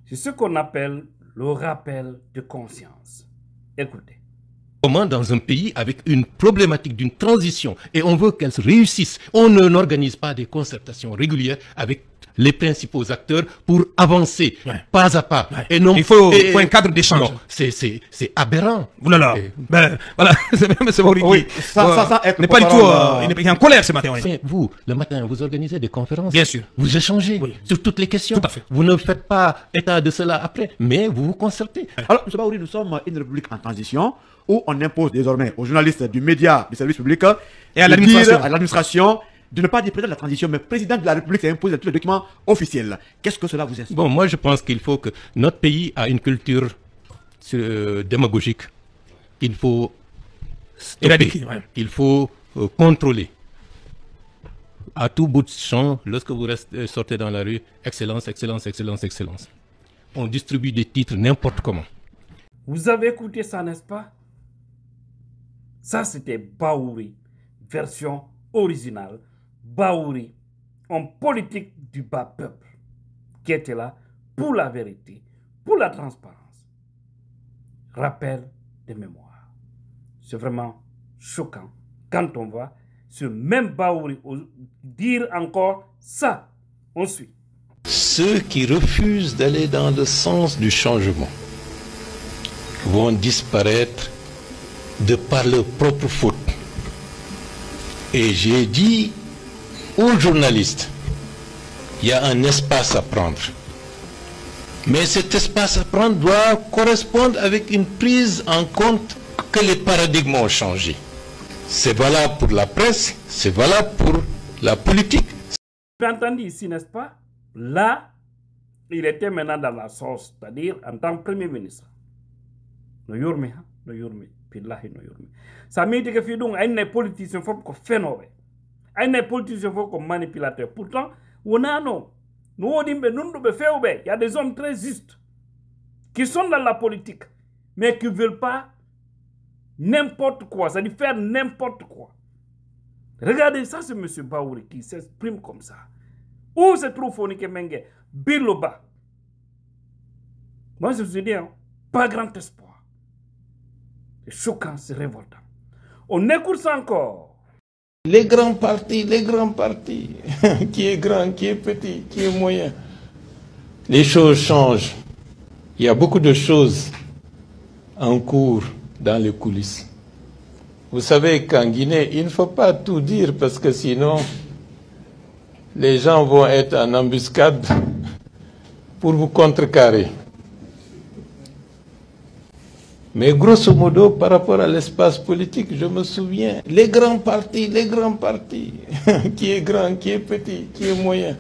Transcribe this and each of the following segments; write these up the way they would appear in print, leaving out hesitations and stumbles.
C'est ce qu'on appelle le rappel de conscience. Écoutez. Comment dans un pays avec une problématique d'une transition et on veut qu'elle se réussisse, on n'organise pas des concertations régulières avec les principaux acteurs pour avancer pas à pas. Et non, il faut un cadre d'échange. C'est aberrant. Voilà. Ben, voilà. C'est oui, ça n'est pas du tout. Il est en colère ce matin. Vous, le matin, vous organisez des conférences. Bien sûr. Vous échangez sur toutes les questions. Tout à fait. Vous ne faites pas état de cela après, mais vous vous concertez. Alors, M. Bahouri, nous sommes une république en transition où on impose désormais aux journalistes du média, du service public et à l'administration de ne pas dire président de la transition, mais président de la République, c'est imposé dans tous les documents officiels. Qu'est-ce que cela vous inspire? Bon, moi je pense qu'il faut que notre pays a une culture démagogique. Il faut stopper, il faut contrôler. À tout bout de champ, lorsque vous sortez dans la rue, excellence, excellence, excellence, excellence. On distribue des titres n'importe comment. Vous avez écouté ça, n'est-ce pas? Ça, c'était Bahouri, version originale. Bahouri, homme politique du bas peuple, qui était là pour la vérité, pour la transparence. Rappel de mémoire. C'est vraiment choquant quand on voit ce même Bahouri dire encore ça. On suit. Ceux qui refusent d'aller dans le sens du changement vont disparaître de par leur propre faute. Et j'ai dit aux journalistes, il y a un espace à prendre. Mais cet espace à prendre doit correspondre avec une prise en compte que les paradigmes ont changé. C'est valable pour la presse, c'est valable pour la politique. Vous avez entendu ici, n'est-ce pas? Là, il était maintenant dans la sauce, c'est-à-dire en tant que Premier ministre. No yurmi, no yurmi, pillahi no yurmi. Ça m'a dit que fidung, les politiciens faut qu'on phénomène. Les politiciens faut qu'on manipulateur. Pourtant, on a non. Nous on dit il y a des hommes très justes qui sont dans la politique, mais qui ne veulent pas n'importe quoi, c'est-à-dire faire n'importe quoi. Regardez, ça c'est M. Bahouri qui s'exprime comme ça. Où se trouve Fonike Mengue? Biloba. Moi je vous dis, hein, pas grand espoir. C'est choquant, c'est révoltant. On écoute ça encore. Les grands partis, qui est grand, qui est petit, qui est moyen. Les choses changent. Il y a beaucoup de choses en cours dans les coulisses. Vous savez qu'en Guinée, il ne faut pas tout dire parce que sinon, les gens vont être en embuscade pour vous contrecarrer. Mais grosso modo, par rapport à l'espace politique, je me souviens, les grands partis, qui est grand, qui est petit, qui est moyen,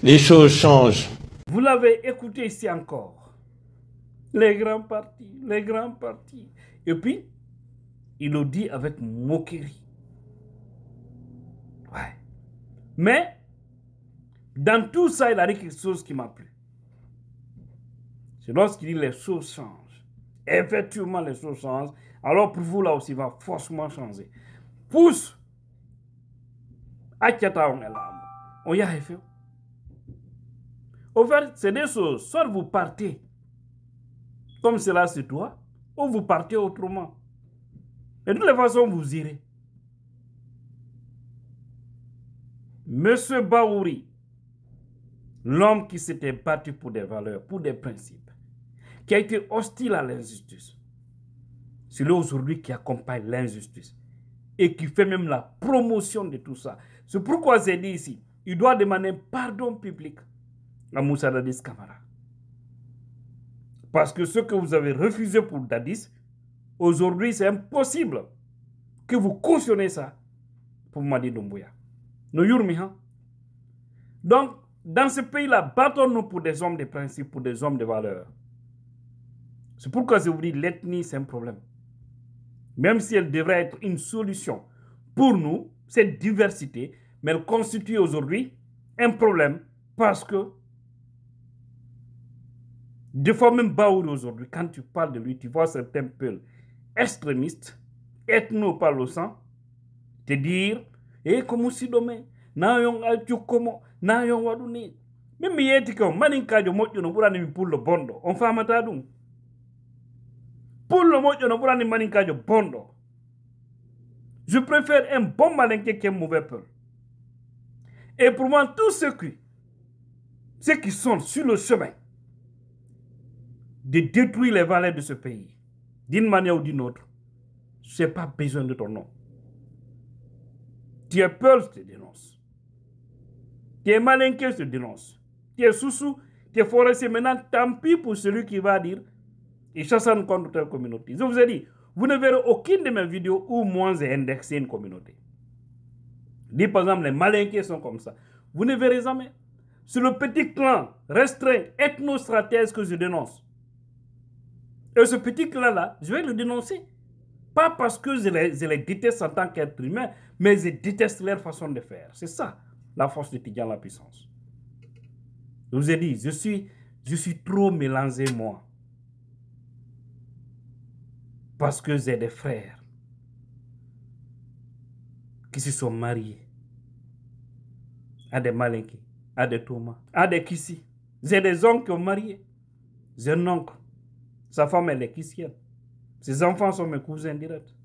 les choses changent. Vous l'avez écouté ici encore. Les grands partis. Et puis, il le dit avec moquerie. Ouais. Mais, dans tout ça, il a dit quelque chose qui m'a plu. C'est lorsqu'il dit les choses changent. Effectivement, les choses changent. Alors pour vous, là aussi, il va forcément changer. Pousse. On y a fait. Au fait, c'est des choses. Soit vous partez comme cela se doit, ou vous partez autrement. Et de toute façon, vous irez. Monsieur Bahouri, l'homme qui s'était battu pour des valeurs, pour des principes, qui a été hostile à l'injustice, c'est lui aujourd'hui qui accompagne l'injustice et qui fait même la promotion de tout ça. C'est pourquoi j'ai dit ici, il doit demander pardon public à Moussa Dadis Camara. Parce que ce que vous avez refusé pour Dadis, aujourd'hui c'est impossible que vous cautionnez ça pour Madi Doumbouya. Nous yurmi, hein? Donc, dans ce pays-là, battons-nous pour des hommes de principe, pour des hommes de valeur. C'est pourquoi je vous dis, l'ethnie, c'est un problème. Même si elle devrait être une solution pour nous, cette diversité, mais elle constitue aujourd'hui un problème parce que, des fois même Bahouri aujourd'hui, quand tu parles de lui, tu vois certains peuples extrémistes, ethno-parlosants, te dire, comment si demain, na yon altu como, na yon waduni, Même mi yeti ko maninkajo moƴƴo no ɓurani mi pullo bonɗo on famata ɗum pullo moƴƴo no ɓurani maninkajo bonɗo. Je préfère un bon malinqué qu'un mauvais peul. Et pour moi, tous ceux qui sont sur le chemin de détruire les valeurs de ce pays, d'une manière ou d'une autre, je n'ai pas besoin de ton nom. Tu es peul, je te dénonce. Tu es malinqué, je te dénonce. Tu es sous-sous, tu es forestier. Maintenant, tant pis pour celui qui va dire il chasse contre telle communauté. Je vous ai dit, vous ne verrez aucune de mes vidéos où moi j'ai indexé une communauté. Dis par exemple, les malinqués sont comme ça. Vous ne verrez jamais. C'est le petit clan restreint, ethno-stratège que je dénonce. Et ce petit clan-là, je vais le dénoncer. Pas parce que je les déteste en tant qu'être humain, mais je déteste leur façon de faire. C'est ça, la force de Tidjane la puissance. Je vous ai dit, je suis trop mélangé, moi. Parce que j'ai des frères qui se sont mariés à des malinqués, à des Thomas, à des Kissi. J'ai des oncles qui ont marié. J'ai un oncle. Sa femme, elle est Kissienne. Ses enfants sont mes cousins directs.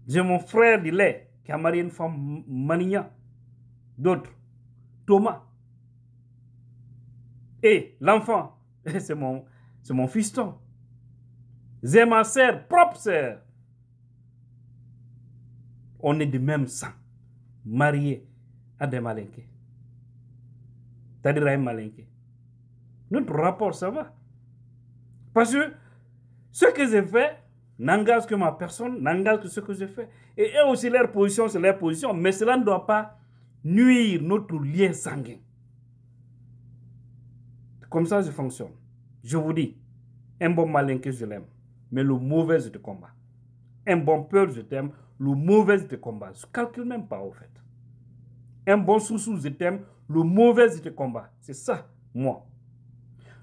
J'ai mon frère du lait qui a marié une femme Manigna. D'autres. Thomas. Et l'enfant, c'est mon fiston. J'ai ma sœur, propre sœur. On est du même sang. Mariés à des malinqués. C'est-à-dire à un malinqué. Notre rapport, ça va. Parce que ce que j'ai fait n'engage que ma personne, n'engage que ce que j'ai fait. Et eux aussi, leur position, c'est leur position. Mais cela ne doit pas nuire notre lien sanguin. Comme ça, je fonctionne. Je vous dis, un bon malinqué, je l'aime. Mais le mauvais, je te combats. Un bon peul, je t'aime. Le mauvais, je te combats. Je ne calcule même pas, au fait. Un bon sous-sous, je t'aime. Le mauvais, je te combats. C'est ça, moi.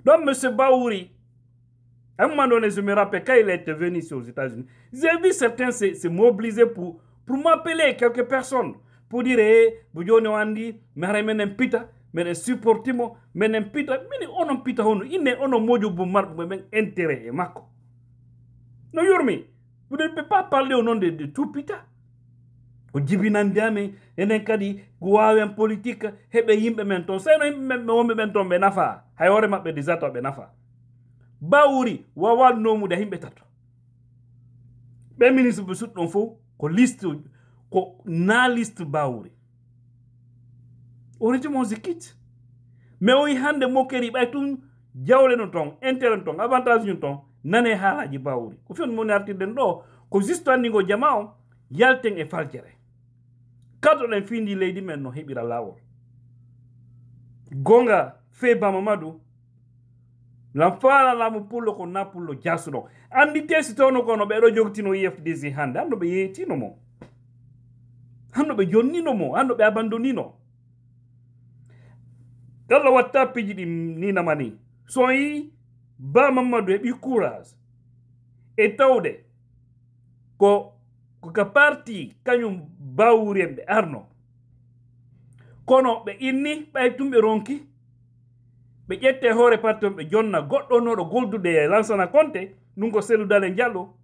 Donc, M. Baouri, à un moment donné, je me rappelle, quand il était venu ici aux États-Unis, j'ai vu certains se mobiliser pour m'appeler quelques personnes. Pour dire, Boudjone Wandi, Meremenem Pita, Mene supportimo, Menem Pita, Mene onom Pita Hono, Ine ono mojo boumar, Memen intérêt et mako. No Yurmi, vous ne pouvez pas parler au nom de tout Pita. Ko jibinandiame enen kadi guwawen politique hebe yimbe men ton seno yimbe wombe men ton be nafa hay hore mabbe disato be nafa Baouri wawal nomu de himbe tato be ministre be sut don fo ko liste ko na liste Baouri oriti mon zikit mais o hande mokeri bay tun jawle no ton intérêt ton avantage ñu ton nane halaji Baouri ko fion mon artiden do ko juste andingo jamao yalten e faljere kadro len findi leydi men no hebira lawol gonga fe Bamamadu la fala la mu pullo ko na pullo jasuno andi tesi tono kono be do jogtino IFDC hande ando be yetino mo ando be jonnino mo ando be abandonino kala watta piji di ni na mani so yi Bamamadu e bi courage e tawde ko ka parti kanyum Baouri arno kono be inni bay tumbe ronki be jette hore parti be jonna goddo no do goldude Lansana Conté nungo Cellou Dalein Diallo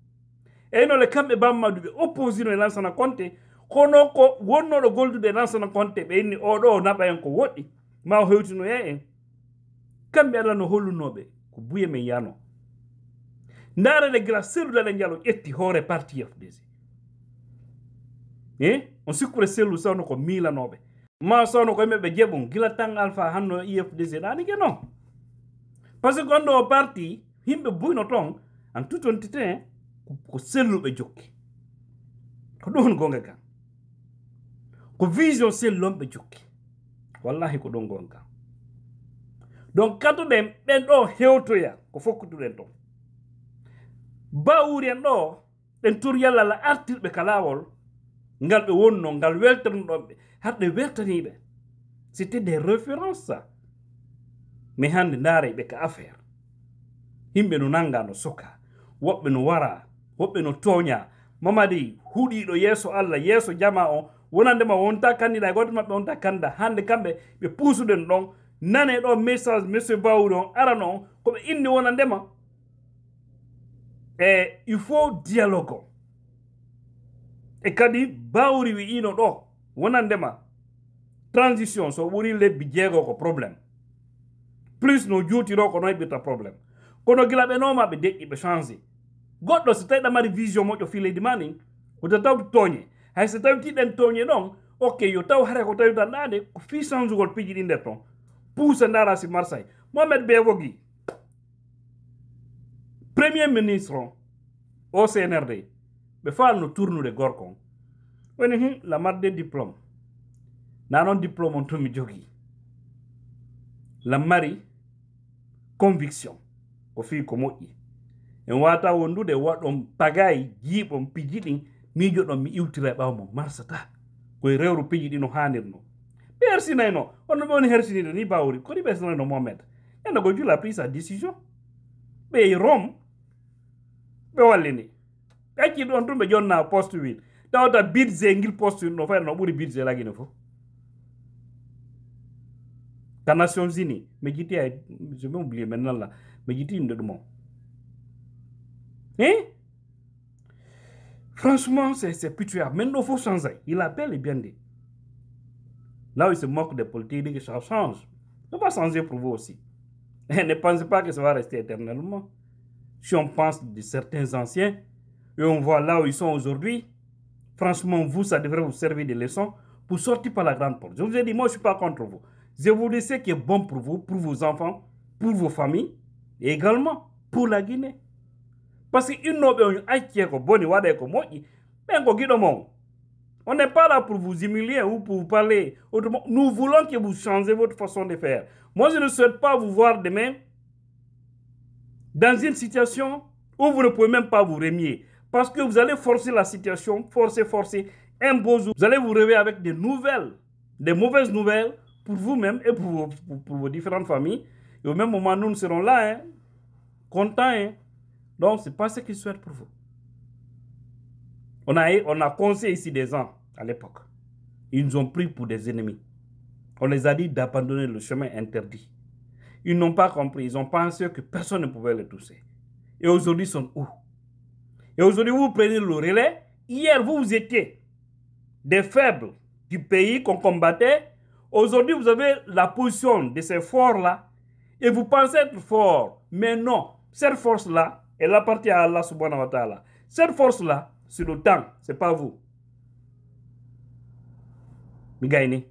e no le kambe Bamamadu be opposino e Lansana Conté kono ko wonno do goldude Lansana Conté be inni o do naba en ko wodi ma o hewtino en kambe ala no hollunobe ko buye men yano ndare le gra Cellou Dalein Diallo etti hore parti FDC on sikure Cellou sawno ko milanobe ma sawno ko mebe jebon gila tan alpha hanno IFDC dani ke non parce que gondo parti himbe buyno ton en toute honnêteté ko Cellou be jokki ko don gonga kan ko vision Cellou be jokki wallahi ko don gonga donc kato dem ben do hewtoya ko fokkutu den ton Baouri en do den tur yalla la artirbe kalawol ngal be wonno ngal weltornobe hadde weltanibe c'était des références ça mais hande ndare be ka affaire himbe no nanga no soka wobbe no wara wobbe no tonya Mamadi hudido yeso Allah yeso jama on wonandema wonta candidat goto mabɓe wonta candidat hande kamɓe ɓe puusuɗen ɗon nane ɗo message monsieur Baw ɗon ara non koɓe inni wonandema e il faut dialogue e kadi Bawri wiino ɗo wonandema transition so ɓuri lebbi jeego ko probléme plus no juutiro ko no heɓirta probléme kono gila ɓe noma ɓe deƴƴi ɓe changé goɗɗo so tawi ɗamari vision moƴƴo fi leydi ma nin woto taw tooñe hay so tawi tiɗen tooñe ɗon ok yo taw hare ko tawi tan ɗade ko fi changegol piiji ɗi nder ton pousse ndara si Marseille Mohamed Bewogi premier ministre au CNRD ɓe falno tournude gorkon woni la marde diplôme nanon diplôme on tomi jogui la mari conviction ko fi ko moƴƴi en wata wondude waɗon pagayi jiiɓon piiji ɗin miijo ɗon mi iwtira e ɓaw mo marsata koye rewru piiji ɗi no hanirno ɓe hersinayno onno ɓe woni hersinide ni Bawri kodi ɓe hersinayno Mohamed enda ko jula pris sa décision ɓe Rome ɓe wallini ɓe acci ɗon tun ɓe jonna poste wil tawata budget ngil poste wil no fayda no ɓuuri budget lagine fof ka Nations Unies mi jiti ay je vais oublier maintenant là mi jiti inde ɗum o franchement c'est pitoyable maintenant il faut changer il a bel et bien dit là où il se moque des politiques il dit que ça change on va changer pour vous aussi et ne pensez pas que ça va rester éternellement si on pense de certains anciens et on voit là où ils sont aujourd'hui franchement vous ça devrait vous servir de leçon pour sortir par la grande porte. Je vous ai dit moi je suis pas contre vous. Je vous dis ce qui est bon pour vous, pour vos enfants, pour vos familles, et également pour la Guinée. Parce qu'il n'a on n'est pas là pour vous humilier ou pour vous parler autrement. Nous voulons que vous changez votre façon de faire. Moi, je ne souhaite pas vous voir demain dans une situation où vous ne pouvez même pas vous remuer. Parce que vous allez forcer la situation, forcer. Un beau jour, vous allez vous réveiller avec des nouvelles, des mauvaises nouvelles, pour vous-même et pour vos différentes familles. Et au même moment, nous serons là, contents. Donc, ce n'est pas ce qu'ils souhaitent pour vous. On a conseillé ici des gens à l'époque. Ils nous ont pris pour des ennemis. On les a dit d'abandonner le chemin interdit. Ils n'ont pas compris. Ils ont pensé que personne ne pouvait les toucher. Et aujourd'hui, ils sont où? Et aujourd'hui, vous prenez le relais. Hier, vous étiez des faibles du pays qu'on combattait. Aujourd'hui, vous avez la position de ces forts-là et vous pensez être fort. Mais non, cette force-là, elle appartient à Allah subhanahu wa ta'ala. Cette force-là, c'est le temps, ce n'est pas vous. Migaini.